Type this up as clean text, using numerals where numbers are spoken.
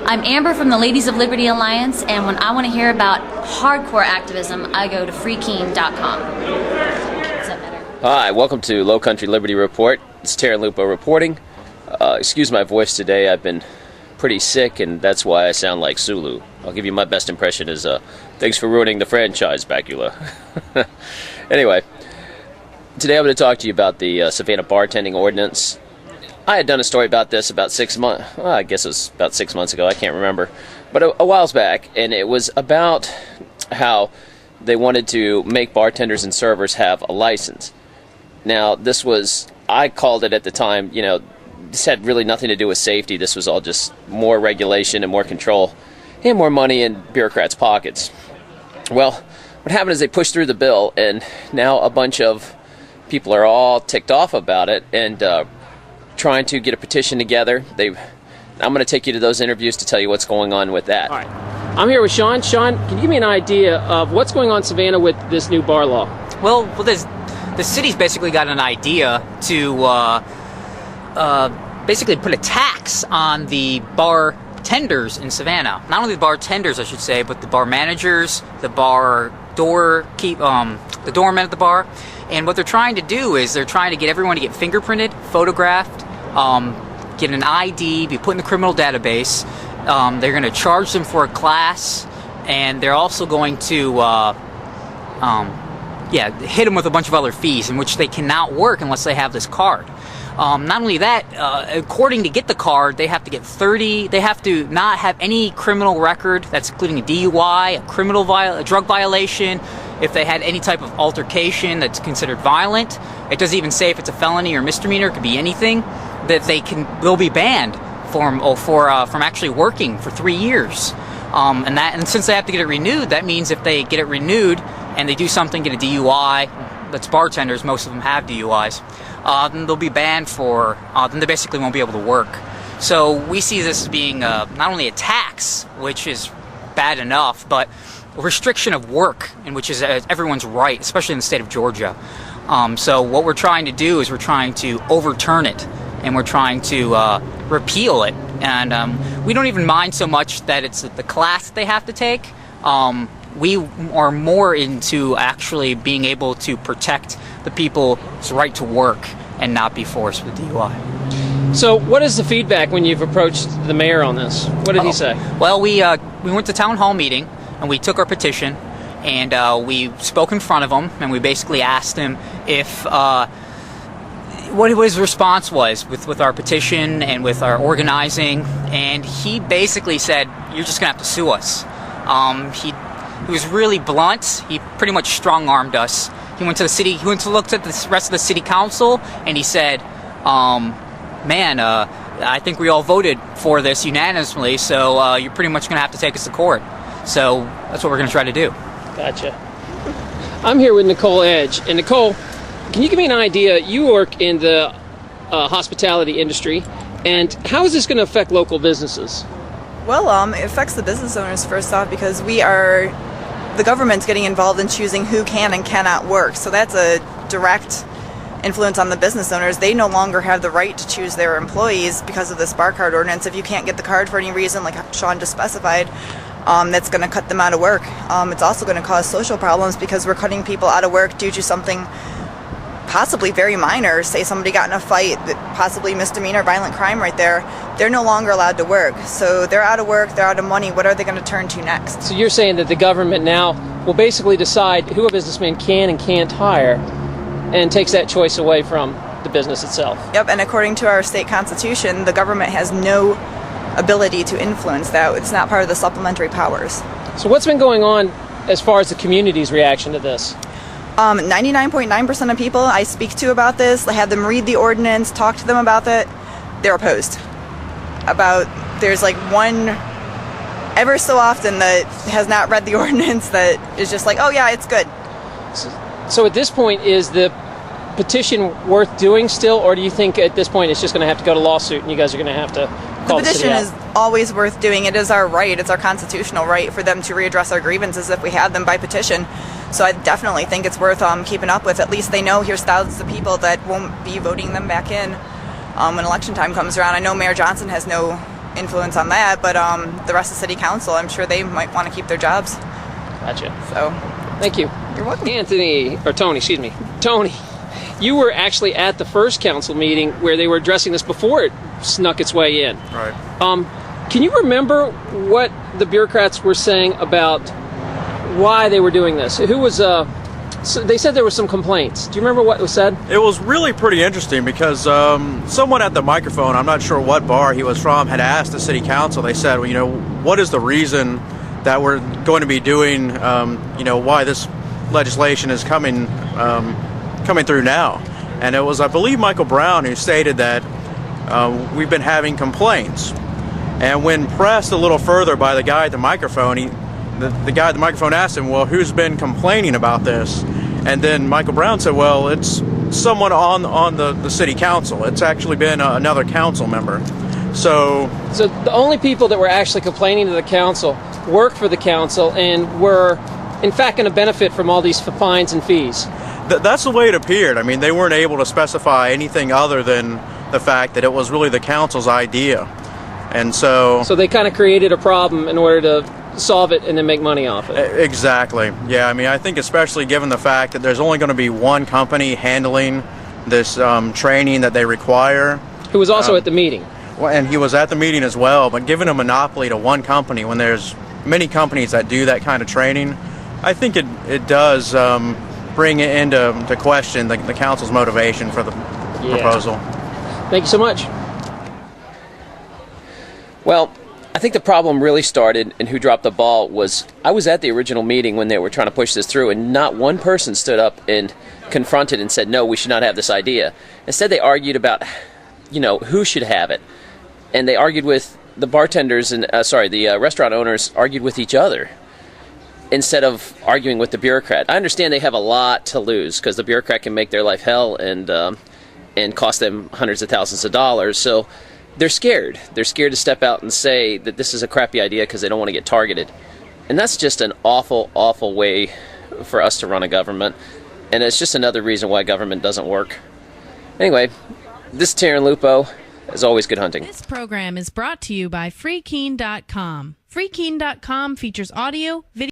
I'm Amber from the Ladies of Liberty Alliance, and when I want to hear about hardcore activism, I go to freekeen.com. Is that better? Hi, welcome to Low Country Liberty Report. It's Terry Lupo reporting. Excuse my voice today. I've been pretty sick, and that's why I sound like Sulu. I'll give you my best impression as thanks for ruining the franchise, Bacula. Anyway, today I'm going to talk to you about the Savannah bartending ordinance. I had done a story about this about 6 months, well, I guess it was about 6 months ago, I can't remember, but a while back, and it was about how they wanted to make bartenders and servers have a license. Now, this was, I called it at the time, you know, this had really nothing to do with safety. This was all just more regulation and more control and more money in bureaucrats' pockets. Well, what happened is they pushed through the bill, and now a bunch of people are all ticked off about it and trying to get a petition together. I'm going to take you to those interviews to tell you what's going on with that. All right. I'm here with Shaun. Shaun, can you give me an idea of what's going on in Savannah with this new bar law? Well, the city's basically got an idea to basically put a tax on the bartenders in Savannah. Not only the bartenders, I should say, but the bar managers, the bar the doorman at the bar. And what they're trying to do is they're trying to get everyone to get fingerprinted, photographed, get an ID, be put in the criminal database. They're going to charge them for a class, and they're also going to hit them with a bunch of other fees in which they cannot work unless they have this card. Not only that, according to get the card, they have to get 30. They have to not have any criminal record. That's including a DUI, a drug violation. If they had any type of altercation that's considered violent, it doesn't even say if it's a felony or misdemeanor. It could be anything. That they'll be banned from actually working for 3 years. And since they have to get it renewed, that means if they get it renewed and they do something, get a DUI, that's bartenders, most of them have DUIs, then they'll be banned then they basically won't be able to work. So we see this as being not only a tax, which is bad enough, but a restriction of work, and which is everyone's right, especially in the state of Georgia. So what we're trying to do is we're trying to overturn it, and we're trying to repeal it. And we don't even mind so much that it's the class that they have to take. We are more into actually being able to protect the people's right to work and not be forced with DUI. So what is the feedback when you've approached the mayor on this? What did he say? Well, we went to town hall meeting, and we took our petition, and we spoke in front of him, and we basically asked him if what his response was with our petition and with our organizing, and he basically said, "You're just gonna have to sue us." He was really blunt. He pretty much strong-armed us. He went to the city. He went to look at the rest of the city council, and he said, I think we all voted for this unanimously, so you're pretty much going to have to take us to court." So that's what we're going to try to do. Gotcha. I'm here with Nicole Edge. And Nicole, can you give me an idea? You work in the hospitality industry, and how is this going to affect local businesses? Well, it affects the business owners first off because the government's getting involved in choosing who can and cannot work. So that's a direct influence on the business owners. They no longer have the right to choose their employees because of this bar card ordinance. If you can't get the card for any reason, like Shaun just specified, that's going to cut them out of work. It's also going to cause social problems because we're cutting people out of work due to something possibly very minor. Say somebody got in a fight, possibly misdemeanor, violent crime right there. They're no longer allowed to work. So they're out of work, they're out of money. What are they going to turn to next? So you're saying that the government now will basically decide who a businessman can and can't hire and takes that choice away from the business itself. Yep, and according to our state constitution, the government has no ability to influence that. It's not part of the supplementary powers. So what's been going on as far as the community's reaction to this? 99.9% of people I speak to about this, I have them read the ordinance, talk to them about it, they're opposed. There's like one ever so often that has not read the ordinance that is just like, oh yeah, it's good. So at this point, is the petition worth doing still, or do you think at this point it's just going to have to go to lawsuit and you guys are going to have to call the petition the is always worth doing. It is our right. It's our constitutional right for them to readdress our grievances if we have them by petition. So I definitely think it's worth keeping up with. At least they know here's thousands of people that won't be voting them back in when election time comes around. I know Mayor Johnson has no influence on that, but the rest of city council, I'm sure they might want to keep their jobs. Gotcha. So, Thank you. you're welcome. Tony, excuse me. Tony, you were actually at the first council meeting where they were addressing this before it snuck its way in. Right. Can you remember what the bureaucrats were saying about why they were doing this? Who was, so they said there were some complaints. Do you remember what was said? It was really pretty interesting because someone at the microphone, I'm not sure what bar he was from, had asked the city council. They said, well, what is the reason that we're going to be doing, why this legislation is coming through now? And it was, I believe, Michael Brown who stated that we've been having complaints. And when pressed a little further by the guy at the microphone, the guy at the microphone asked him, well, who's been complaining about this? And then Michael Brown said, well, it's someone on the city council. It's actually been another council member. So the only people that were actually complaining to the council work for the council and were, in fact, going to benefit from all these fines and fees. That's the way it appeared. I mean, they weren't able to specify anything other than the fact that it was really the council's idea. And so they kind of created a problem in order to solve it and then make money off it. Exactly. Yeah, I mean, I think especially given the fact that there's only going to be one company handling this training that they require. Who was also at the meeting. Well, and he was at the meeting as well, but giving a monopoly to one company when there's many companies that do that kind of training, I think it does bring it into question the council's motivation for the proposal. Thank you so much. Well, I think the problem really started and who dropped the ball was I was at the original meeting when they were trying to push this through, and not one person stood up and confronted and said, no, we should not have this idea. Instead, they argued about, who should have it. And they argued with the bartenders and, the restaurant owners argued with each other instead of arguing with the bureaucrat. I understand they have a lot to lose because the bureaucrat can make their life hell and cost them hundreds of thousands of dollars. So they're scared. They're scared to step out and say that this is a crappy idea because they don't want to get targeted. And that's just an awful, awful way for us to run a government. And it's just another reason why government doesn't work. Anyway, this is Taryn Lupo. As always, good hunting. This program is brought to you by freekeen.com. Freekeen.com features audio, video,